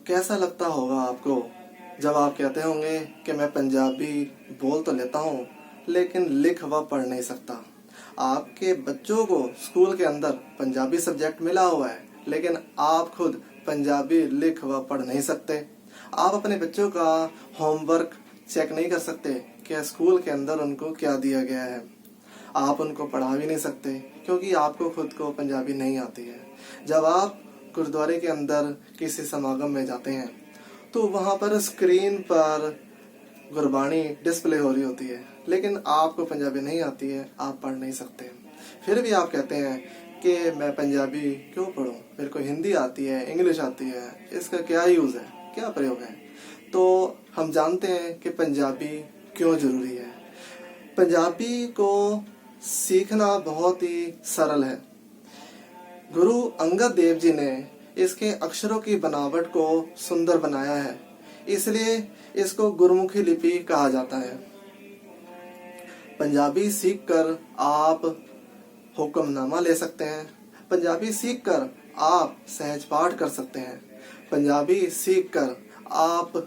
कैसा लगता होगा आपको जब आप कहते होंगे कि मैं पंजाबी बोल तो लेता हूँ लेकिन लिख व पढ़ नहीं सकता। आपके बच्चों को स्कूल के अंदर पंजाबी सब्जेक्ट मिला हुआ है लेकिन आप खुद पंजाबी लिख व पढ़ नहीं सकते। आप अपने बच्चों का होमवर्क चेक नहीं कर सकते कि स्कूल के अंदर उनको क्या दिया गया है। आप उनको पढ़ा भी नहीं सकते क्योंकि आपको खुद को पंजाबी नहीं आती है। जब आप गुरुद्वारे के अंदर किसी समागम में जाते हैं तो वहां पर स्क्रीन पर गुरबानी डिस्प्ले हो रही होती है लेकिन आपको पंजाबी नहीं आती है, आप पढ़ नहीं सकते। फिर भी आप कहते हैं कि मैं पंजाबी क्यों पढूं, मेरे को हिंदी आती है, इंग्लिश आती है, इसका क्या यूज है, क्या प्रयोग है। तो हम जानते हैं कि पंजाबी क्यों जरूरी है। पंजाबी को सीखना बहुत ही सरल है। गुरु अंगद देव जी ने इसके अक्षरों की बनावट को सुंदर बनाया है, इसलिए इसको गुरमुखी लिपि कहा जाता है। पंजाबी सीखकर आप हुक्मनामा ले सकते हैं। पंजाबी सीखकर आप सहज पाठ कर सकते हैं। पंजाबी सीखकर आप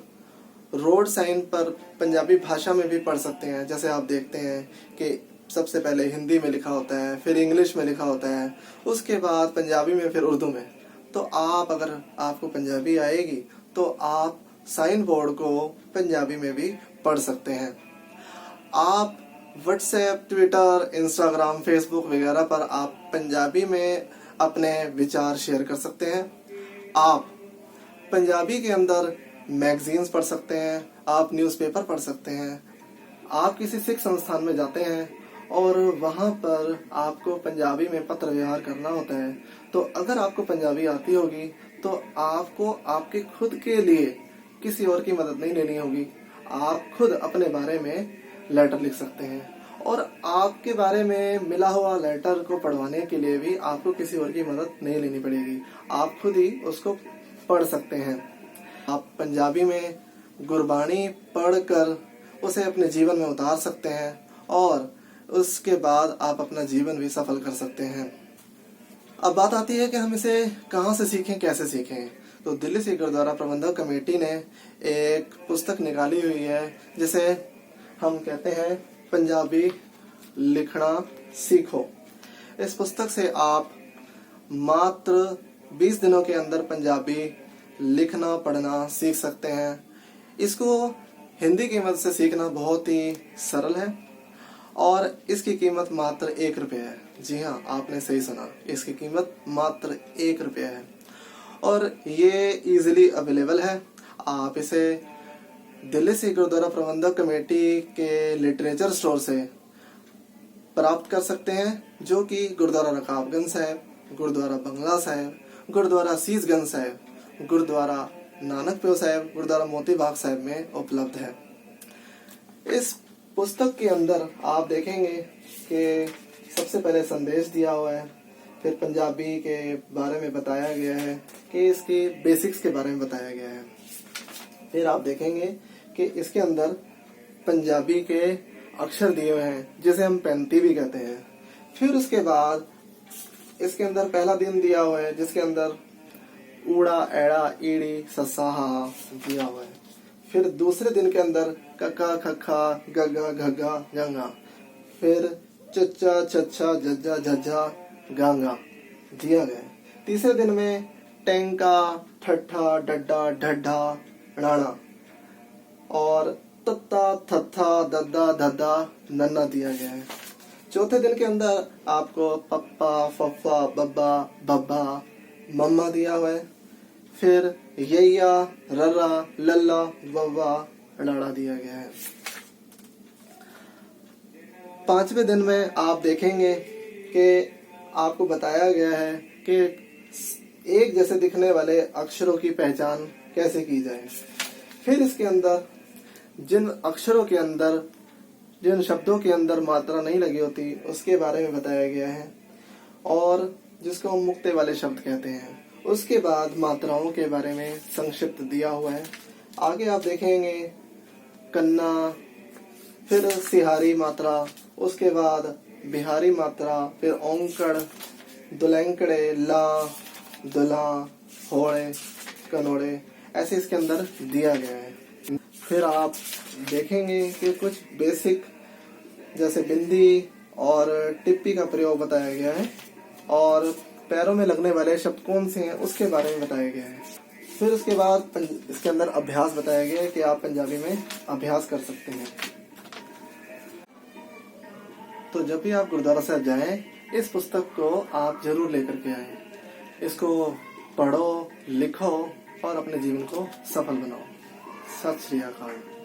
रोड साइन पर पंजाबी भाषा में भी पढ़ सकते हैं। जैसे आप देखते हैं कि सबसे पहले हिंदी में लिखा होता है, फिर इंग्लिश में लिखा होता है, उसके बाद पंजाबी में, फिर उर्दू में। तो आप अगर आपको पंजाबी आएगी तो आप साइन बोर्ड को पंजाबी में भी पढ़ सकते हैं। आप व्हाट्सएप, ट्विटर, इंस्टाग्राम, फेसबुक वगैरह पर आप पंजाबी में अपने विचार शेयर कर सकते हैं। आप पंजाबी के अंदर मैगजीन्स पढ़ सकते हैं, आप न्यूज़पेपर पढ़ सकते हैं। आप किसी सिख संस्थान में जाते हैं और वहां पर आपको पंजाबी में पत्र व्यवहार करना होता है, तो अगर आपको पंजाबी आती होगी तो आपको आपके खुद के लिए किसी और की मदद नहीं लेनी होगी। आप खुद अपने बारे में लेटर लिख सकते हैं और आपके बारे में मिला हुआ लेटर को पढ़वाने के लिए भी आपको किसी और की मदद नहीं लेनी पड़ेगी। आप खुद ही उसको पढ़ सकते हैं। आप पंजाबी में गुरबानी पढ़कर उसे अपने जीवन में उतार सकते हैं और उसके बाद आप अपना जीवन भी सफल कर सकते हैं। अब बात आती है कि हम इसे कहाँ से सीखें, कैसे सीखें। तो दिल्ली सिख गुरुद्वारा प्रबंधक कमेटी ने एक पुस्तक निकाली हुई है जिसे हम कहते हैं पंजाबी लिखना सीखो। इस पुस्तक से आप मात्र 20 दिनों के अंदर पंजाबी लिखना पढ़ना सीख सकते हैं। इसको हिंदी की मदद से सीखना बहुत ही सरल है और इसकी कीमत मात्र 1 रुपया है। जी हाँ, आपने सही सुना, इसकी कीमत मात्र 1 रुपया है और ये इजीली अवेलेबल है। आप इसे दिल्ली सिख गुरुद्वारा प्रबंधक कमेटी के लिटरेचर स्टोर से प्राप्त कर सकते हैं, जो कि गुरुद्वारा रकाबगंज साहिब, गुरुद्वारा बंगला साहिब, गुरुद्वारा सीसगंज साहिब, गुरुद्वारा नानकप्यो साहिब, गुरुद्वारा मोती बाग साहिब में उपलब्ध है। इस पुस्तक के अंदर आप देखेंगे कि सबसे पहले संदेश दिया हुआ है, फिर पंजाबी के बारे में बताया गया है कि इसके बेसिक्स के बारे में बताया गया है। फिर आप देखेंगे कि इसके अंदर पंजाबी के अक्षर दिए हुए हैं जिसे हम पैंती भी कहते हैं। फिर उसके बाद इसके अंदर पहला दिन दिया हुआ है जिसके अंदर ऊड़ा, एड़ा, ईड़ी, ससा, हा दिया हुआ है। फिर दूसरे दिन के अंदर कक्का, खक्खा, गग्गा, घग्गा, गंगा, फिर चच्चा, छच्छा, जज्जा, झज्झा, गांगा दिया गया है। तीसरे दिन में टेंका, ठट्ठा, डड्डा, ढड्ढा, राणा और तत्ता, थत्था, दद्दा, धद्दा, नन्ना दिया गया है। चौथे दिन के अंदर आपको पप्पा, फफ्फा, बब्बा, बब्बा, मम्मा दिया हुआ है। फिर यैया, रर्रा, लल्ला, वव्वा, लाड़ा दिया गया है। पांचवें दिन में आप देखेंगे कि आपको बताया गया है कि एक जैसे दिखने वाले अक्षरों की पहचान कैसे की जाए। फिर इसके अंदर जिन अक्षरों के अंदर, जिन शब्दों के अंदर मात्रा नहीं लगी होती उसके बारे में बताया गया है और जिसको हम मुक्ते वाले शब्द कहते हैं। उसके बाद मात्राओं के बारे में संक्षिप्त दिया हुआ है। आगे आप देखेंगे कन्ना, फिर सिहारी मात्रा, उसके बाद बिहारी मात्रा, फिर औंकड़, दुलैंकड़े, ला, दुला, होड़े, कनोड़े, ऐसे इसके अंदर दिया गया है। फिर आप देखेंगे कि कुछ बेसिक जैसे बिंदी और टिप्पी का प्रयोग बताया गया है और पैरों में लगने वाले शब्द कौन से हैं उसके बारे में बताया गया है। फिर उसके बाद इसके अंदर अभ्यास बताया गया है कि आप पंजाबी में अभ्यास कर सकते हैं। तो जब भी आप गुरुद्वारा साहब जाएं, इस पुस्तक को आप जरूर लेकर के आएं। इसको पढ़ो, लिखो और अपने जीवन को सफल बनाओ। सत श्री अकाल।